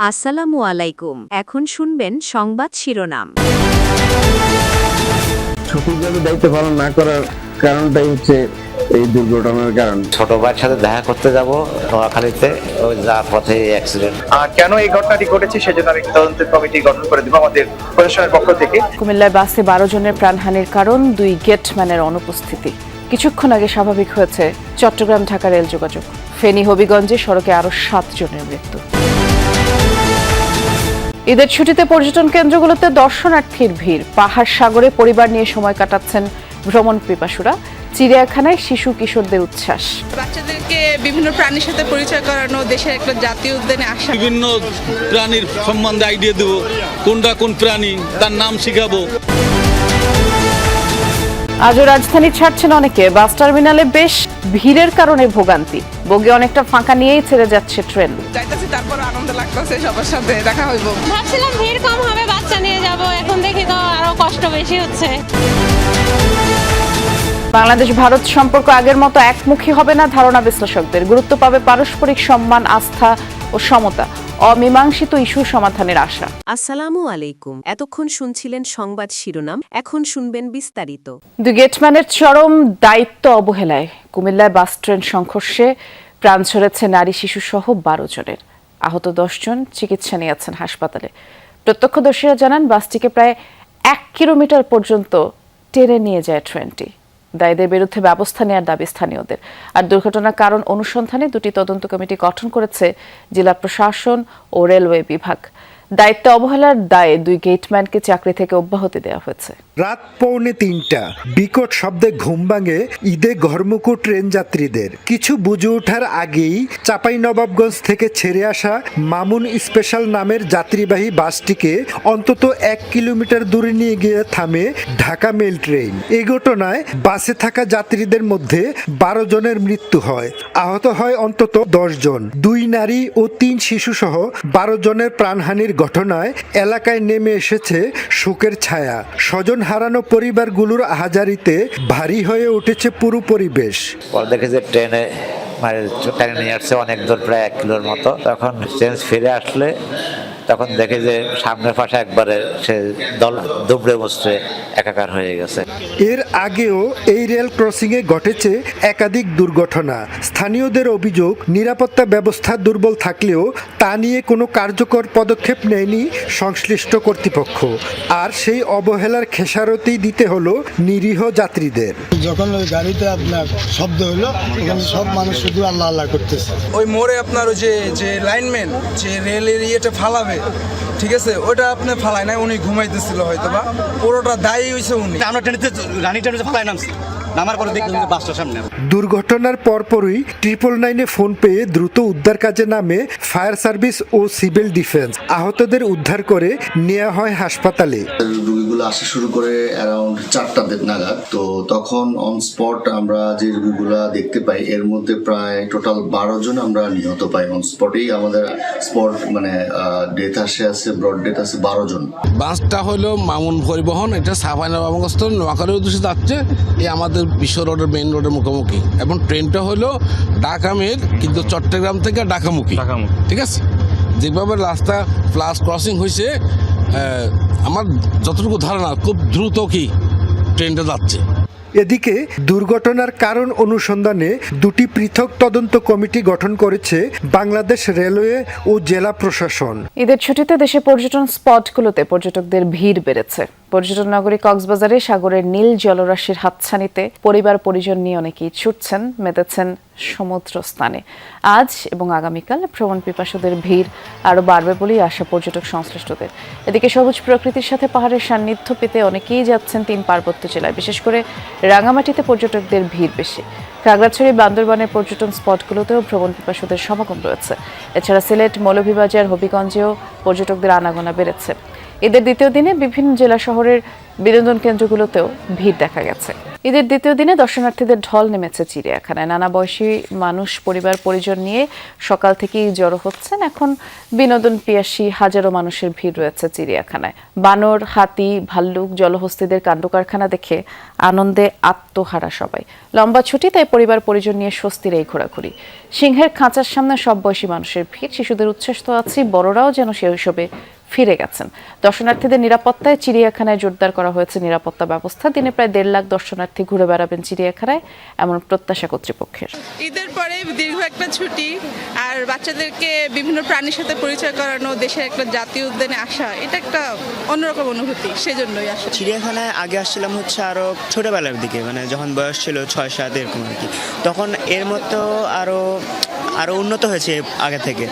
আসসালামু আলাইকুম। এখন শুনবেন সংবাদ শিরোনাম। সঠিকভাবে দায়িত্ব পালন না করার কারণটাই হচ্ছে এই দুর্ঘটনার কারণ। ছোট ভাইয়ের সাথে দেখা করতে যাব নোয়াখালীতে, ওই যাওয়ার পথে অ্যাক্সিডেন্ট। কেন এই ঘটনাটি ঘটেছে সেজন্য আমি তদন্তের কমিটি গঠন করে দেব আমাদের প্রশাসনের পক্ষ থেকে। কুমিল্লায় বাসে 12 জনের প্রাণহানির কারণ 2 গেটম্যানের অনুপস্থিতি। কিছুক্ষণ আগে স্বাভাবিক হয়েছে চট্টগ্রাম ঢাকা রেল যোগাযোগ। ফেনী হবিগঞ্জে সড়কে আরো 7 জনের মৃত্যু। ঈদের ছুটিতে পর্যটন কেন্দ্রগুলোতে দর্শনার্থীর ভিড়। পাহাড় সাগরে পরিবার নিয়ে সময় কাটাচ্ছেন ভ্রমণ পিপাসুরা। চিড়িয়াখানায় শিশু কিশোরদের উচ্ছ্বাস। বাচ্চাদেরকে বিভিন্ন প্রাণীর সাথে পরিচয় করানো, দেশের একটা জাতীয় উদ্যানে আসা, বিভিন্ন প্রাণীর সম্বন্ধে আইডিয়া দেব, কোনটা কোন প্রাণী তার নাম শিখাবো। আজও রাজধানী ছাড়ছেন অনেকে। বাস টার্মিনালে বেশ ভিড়ের কারণে ভোগান্তি। বগি অনেকটা ফাঁকা নিয়েই ছেড়ে যাচ্ছে ট্রেন। যাইতেছি তারপর আনন্দ লাগতেছে, সবার সাথে দেখা হইব। ভাবছিলাম ভিড় কম হবে, বাচ্চা নিয়ে যাব, এখন দেখি তো আরো কষ্ট বেশি হচ্ছে। বাংলাদেশ ভারত সম্পর্ক আগের মতো একমুখী হবে না ধারণা বিশ্লেষকদের। গুরুত্ব পাবে পারস্পরিক সম্মান, আস্থা ও সমতা। অমীমাংসিত ইস্যু সমাধানের আশা। আসসালামু আলাইকুম। এতক্ষণ শুনছিলেন সংবাদ শিরোনাম, এখন শুনবেন বিস্তারিত। 2 গেটম্যানের চরম দায়িত্ব অবহেলায় কুমিল্লায় বাস ট্রেন সংঘর্ষে প্রাণ ঝরেছে নারী শিশু সহ 12 জনের। আহত 10 জন চিকিৎসা নিয়েছেন হাসপাতালে। প্রত্যক্ষদর্শীরা জানান বাসটিকে প্রায় 1 কিলোমিটার পর্যন্ত টেনে নিয়ে যায় ট্রেনটি। দায়ীদের বিরুদ্ধে ব্যবস্থা নেওয়ার দাবি স্থানীয়দের। আর দুর্ঘটনার কারণ অনুসন্ধানে 2টি তদন্ত কমিটি গঠন করেছে জেলা প্রশাসন ও রেলওয়ে বিভাগ। দায়িত্ব অবহেলার দায়ে 2 গেটম্যানকে চাকরি থেকে অব্যাহতি দেওয়া হয়েছে। রাত 2:45 বিকট শব্দে ঘুম ভাঙে ঈদে ঘরমুখো ট্রেন যাত্রীদের। কিছু বুঝে ওঠার আগেই চাঁপাইনবাবগঞ্জ থেকে ছেড়ে আসা মামুন স্পেশাল নামের যাত্রীবাহী বাসটিকে অন্তত 1 কিলোমিটার দূরে নিয়ে গিয়ে থামে ঢাকা মেল ট্রেন। এই ঘটনায় বাসে থাকা যাত্রীদের মধ্যে 12 জনের মৃত্যু হয়। আহত হয় অন্তত 10 জন। 2 নারী ও 3 শিশু সহ 12 জনের প্রাণহানির ঘটনায় এলাকায় নেমে এসেছে শোকের ছায়া। স্বজন হারানো পরিবারগুলোর আহাজারিতে ভারী হয়ে উঠেছে পুরো পরিবেশ। পরে দেখে যে ট্রেনে টেনে নিয়ে আসছে অনেক দূর, প্রায় 1 কিলোর মতো। তখন ট্রেন ফিরে আসলে তখন দেখে যে সামনের পাশে একবারে সে দল দুবড়ে মুচড়ে একাকার হয়ে গেছে। এর আগেও এই রেল ক্রসিংয়ে ঘটেছে একাধিক দুর্ঘটনা। স্থানীয়দের অভিযোগ নিরাপত্তা ব্যবস্থা দুর্বল থাকলেও তা নিয়ে কোনো কার্যকর পদক্ষেপ নেয়নি সংশ্লিষ্ট কর্তৃপক্ষ। আর সেই অবহেলার খেসারতি দিতে হলো নিরীহ যাত্রীদের। যখন ওই গাড়িতে আপনার শব্দ হলো, এখানে সব মানুষ শুধু আল্লাহ আল্লাহ করতেছে। ওই মোড়ে আপনার ওই যে লাইনম্যান যে রেলের ইয়েটা ফালাবে, ঠিক আছে, ওটা আপনি ফালায় নাই, উনি ঘুমাইতেছিল হয়তো বা, পুরোটা দায়ী হয়েছে উনি। আমরা ট্রেনে রানি ট্রেনে ফালায় নামছি, নামার পরে দেখলাম যে বাসটার সামনে। দুর্ঘটনার পরপরই 999 ফোন পেয়ে দ্রুত উদ্ধার কাজে নামে ফায়ার সার্ভিস ও সিভিল ডিফেন্স। আহতদের উদ্ধার করে নেওয়া হয় হাসপাতালে। রোগীগুলো আসা শুরু করে অ্যারাউন্ড 4টা নাগাদ। তো তখন অন স্পট আমরা যে রোগীগুলা দেখতে পাই, এর মধ্যে প্রায় টোটাল 12 জন আমরা নিহত পাই। অন স্পটেই আমাদের স্পট ডেথ আছে, ব্রড ডেথ আছে 12 জন। বাসটা হলো মামুন পরিবহন, এটা চাঁপাইনবাবগঞ্জ নোয়াখালীর উদ্দেশ্যে যাচ্ছে। এই আমাদের বিশ্ব রোডের মেইন রোডের মুখোমুখি, এবং ট্রেনটা হলো ঢাকা মেল, কিন্তু চট্টগ্রাম থেকে ঢাকামুখী। ঠিক আছে, যেভাবে রাস্তা প্লাস ক্রসিং হয়েছে, আমার যতটুকু ধারণা খুব দ্রুত কি ট্রেনটা যাচ্ছে। এদিকে দুর্ঘটনার কারণ অনুসন্ধানে 2টি পৃথক তদন্ত কমিটি গঠন করেছে বাংলাদেশ রেলওয়ে ও জেলা প্রশাসন। ঈদের ছুটিতে দেশে পর্যটন স্পটগুলোতে পর্যটকদের ভিড় বেড়েছে। পর্যটন নগরী কক্সবাজারে সাগরের নীল জলরাশির হাতছানিতে পরিবার পরিজন নিয়ে অনেকেই ছুটছেন, মেতেছেন সমুদ্র স্নানে। আজ এবং আগামীকাল ভ্রমণ পিপাসুদের ভিড় আরও বাড়বে বলেই আশা পর্যটক সংশ্লিষ্টদের। এদিকে সবুজ প্রকৃতির সাথে পাহাড়ের সান্নিধ্য পেতে অনেকেই যাচ্ছেন 3 পার্বত্য জেলায়। বিশেষ করে রাঙামাটিতে পর্যটকদের ভিড় বেশি। খাগড়াছড়ি, বান্দরবানের পর্যটন স্পটগুলোতেও ভ্রমণ পিপাসুদের সমাগম রয়েছে। এছাড়া সিলেট, মৌলভীবাজার, হবিগঞ্জেও পর্যটকদের আনাগোনা বেড়েছে। ঈদের দ্বিতীয় দিনে বিভিন্ন জেলা শহরের বিনোদন কেন্দ্রগুলোতেও ভিড় দেখা গেছে। ঈদের দ্বিতীয় দিনে দর্শনার্থীদের ঢল নেমেছে চিড়িয়াখানায়। নানা বয়সী মানুষ পরিবার পরিজন নিয়ে সকাল থেকেই জড়ো হচ্ছেন। এখন বিনোদন পিয়াসী হাজারো মানুষের ভিড় রয়েছে চিড়িয়াখানায়। বানর, হাতি, ভাল্লুক, জলহস্তিদের কাণ্ডকারখানা দেখে আনন্দে আত্মহারা সবাই। লম্বা ছুটি, তাই পরিবার পরিজন নিয়ে স্বস্তির এই ঘোরাঘুরি। সিংহের খাঁচার সামনে সব বয়সী মানুষের ভিড়, শিশুদের উচ্ছ্বাস তো আছে, বড়রাও যেন শৈশবে ফিরে গেছেন। দর্শনার্থীদের নিরাপত্তায় চিড়িয়াখানায় জোরদার করা হয়েছে নিরাপত্তা ব্যবস্থা। দিনে প্রায় 1.5 লাখ দর্শনার্থী ঘুরে বেড়াবেন চিড়িয়াখানায়, এমন প্রত্যাশা কর্তৃপক্ষের। ঈদের পরে দীর্ঘ একটা ছুটি আর বাচ্চাদেরকে বিভিন্ন প্রাণীর সাথে পরিচয় করানো, দেশের একটা জাতীয় উদ্যানে আসা, এটা একটা অন্যরকম অনুভূতি, সেজন্যই আসা। চিড়িয়াখানায় আগে আসছিলাম হচ্ছে আরও ছোটোবেলার দিকে, মানে যখন বয়স ছিল 6-7 এরকম আর কি। তখন এর মতো আরও উন্নত হয়েছে, আগে থেকে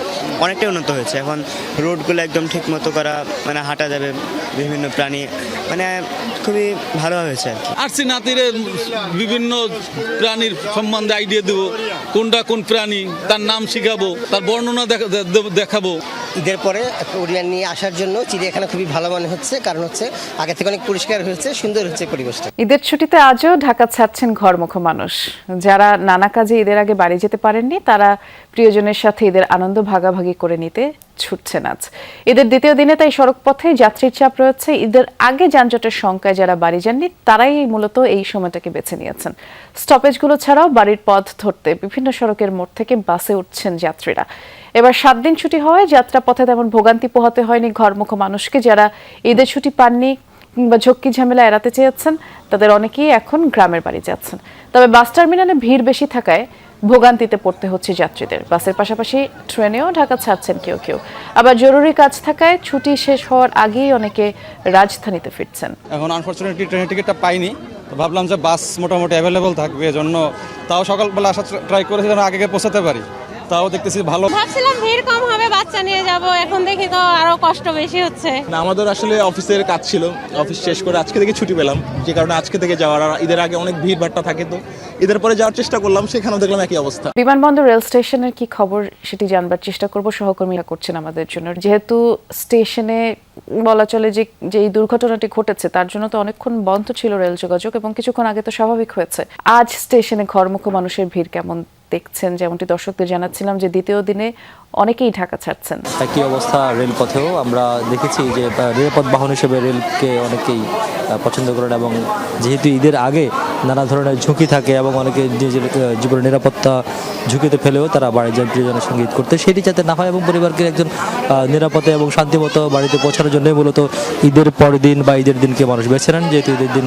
অনেকটাই উন্নত হয়েছে। এখন রোডগুলো একদম ঠিক মতো করা, মানে হাঁটা যাবে, বিভিন্ন প্রাণী, মানে খুবই ভালো হয়েছে আর কি। আসছি নাতিরে বিভিন্ন প্রাণীর সম্বন্ধে আইডিয়া দেবো, কোনটা কোন প্রাণী, তার নাম শিখাবো, তার বর্ণনা দেখাবো। ঈদের পরে পরিবার নিয়ে আসার জন্য চিড়িয়াখানা খুবই ভালো মনে হচ্ছে, কারণ হচ্ছে আগে থেকে অনেক পরিষ্কার হয়েছে, সুন্দর হচ্ছে পরিবেশটা। ঈদের ছুটিতে আজও ঢাকা ছাড়ছেন ঘরমুখ মানুষ। যারা নানা কাজে ঈদের আগে বাড়ি যেতে পারেননি, তারা প্রিয়জনের সাথে ঈদের আনন্দ ভাগাভাগি করে নিতে ছুটছেন আজ। ঈদের দ্বিতীয় দিনে তাই সড়কপথে যাত্রীর চাপ রয়েছে। ঈদের আগে যানজটের শঙ্কায় যারা বাড়ি যাননি, তারাই মূলত এই সময়টাকে বেছে নিয়েছেন। স্টপেজগুলো ছাড়াও বাড়ির পথ ধরতে বিভিন্ন সড়কের মোড় থেকে বাসে উঠছেন যাত্রীরা। এবার 7 দিন ছুটি হওয়ায় যাত্রাপথে তেমন ভোগান্তি পোহাতে হয়নি ঘরমুখ মানুষকে। যারা ঈদের ছুটি পাননি কিংবা ঝক্কি ঝামেলা এড়াতে চেয়েছেন, তাদের অনেকেই এখন গ্রামের বাড়ি যাচ্ছেন। তবে বাস টার্মিনালে ভিড় বেশি থাকায় ভোগান্তিতে পড়তে হচ্ছে যাত্রীদের। বাসের পাশাপাশি ট্রেনেও ঢাকা ছাড়ছেন কেউ কেউ। আবার জরুরি কাজ থাকায় ছুটি শেষ হওয়ার আগেই অনেকে রাজধানীতে ফিরছেন। এখন আনফরচুনেটলি ট্রেনের টিকিটটা পাইনি, তো ভাবলাম যে বাস মোটামুটি অ্যাভেলেবল থাকবে, এজন্য তাও সকালবেলা আসা ট্রাই করেছি যেন আগে পৌঁছাতে পারি। তাও দেখতেছি ভালো। ভাবছিলাম ভিড় কম হবে, বাচ্চা নিয়ে যাব, এখন দেখি তো আরো কষ্ট বেশি হচ্ছে। না, আমাদের আসলে অফিসের কাজ ছিল, অফিস শেষ করে আজকে থেকে ছুটি পেলাম, যে কারণে আজকে থেকে যাওয়ার। আর ঈদের আগে অনেক ভিড় ভাট্টা থাকে, তো ঈদের পরে যাওয়ার চেষ্টা করলাম, সেখানেও দেখলাম একই অবস্থা। বিমানবন্দর রেল স্টেশনের কি খবর সেটি জানবার চেষ্টা করব, সহকর্মীরা করছেন আমাদের জন্য। যেহেতু স্টেশনে বলা চলে যে এই দুর্ঘটনাটি ঘটেছে, তার জন্য তো অনেকক্ষণ বন্ধ ছিল রেল যোগাযোগ, এবং কিছুক্ষণ আগে তো স্বাভাবিক হয়েছে। আজ স্টেশনে ঘরমুখ মানুষের ভিড় কেমন দেখছেন? যেমনটি দর্শকদের জানাচ্ছিলাম যে দ্বিতীয় দিনে অনেকেই ঢাকা ছাড়ছেন। একই অবস্থা রেলপথেও আমরা দেখেছি যে রেলপথ বাহন হিসেবে রেলকে অনেকেই পছন্দ করেন, এবং যেহেতু ঈদের আগে নানা ধরনের ঝুঁকি থাকে এবং অনেকে নিজের জীবনের নিরাপত্তা ঝুঁকিতে ফেলেও তারা বাড়ি যান প্রিয়জনের সঙ্গে ঈদ করতে, সেটি যাতে না হয় এবং পরিবারকে একজন নিরাপদে এবং শান্তিমতো বাড়িতে পৌঁছানোর জন্যই মূলত ঈদের পরের দিন বা ঈদের দিনকে মানুষ বেছে নেন। যেহেতু ঈদের দিন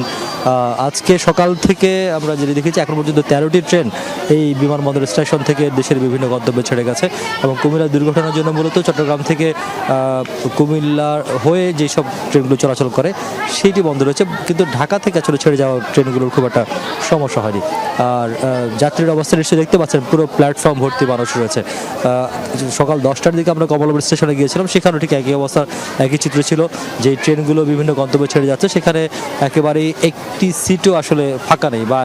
আজকে সকাল থেকে আমরা যেটি দেখেছি, এখন পর্যন্ত 13টি ট্রেন এই বিমানবন্দর স্টেশন থেকে দেশের বিভিন্ন গন্তব্যে ছেড়ে গেছে, এবং কুমিল্লার দুর্ঘটনার জন্য মূলত চট্টগ্রাম থেকে কুমিল্লার হয়ে যেসব ট্রেনগুলো চলাচল করে সেটি বন্ধ রয়েছে, কিন্তু ঢাকা থেকে আসলে ছেড়ে যাওয়া ট্রেনগুলোর খুব একটা সমস্যা হয়নি। আর যাত্রীর অবস্থা নিশ্চয়ই দেখতে পাচ্ছেন, পুরো প্ল্যাটফর্ম ভর্তি মানুষ রয়েছে। সকাল 10টার দিকে আমরা কমলাপুর স্টেশনে গিয়েছিলাম, সেখানেও ঠিক একই অবস্থা, একই চিত্র ছিল, যে ট্রেনগুলো বিভিন্ন গন্তব্যে ছেড়ে যাচ্ছে, সেখানে একেবারেই একটি সিটও আসলে ফাঁকা নেই বা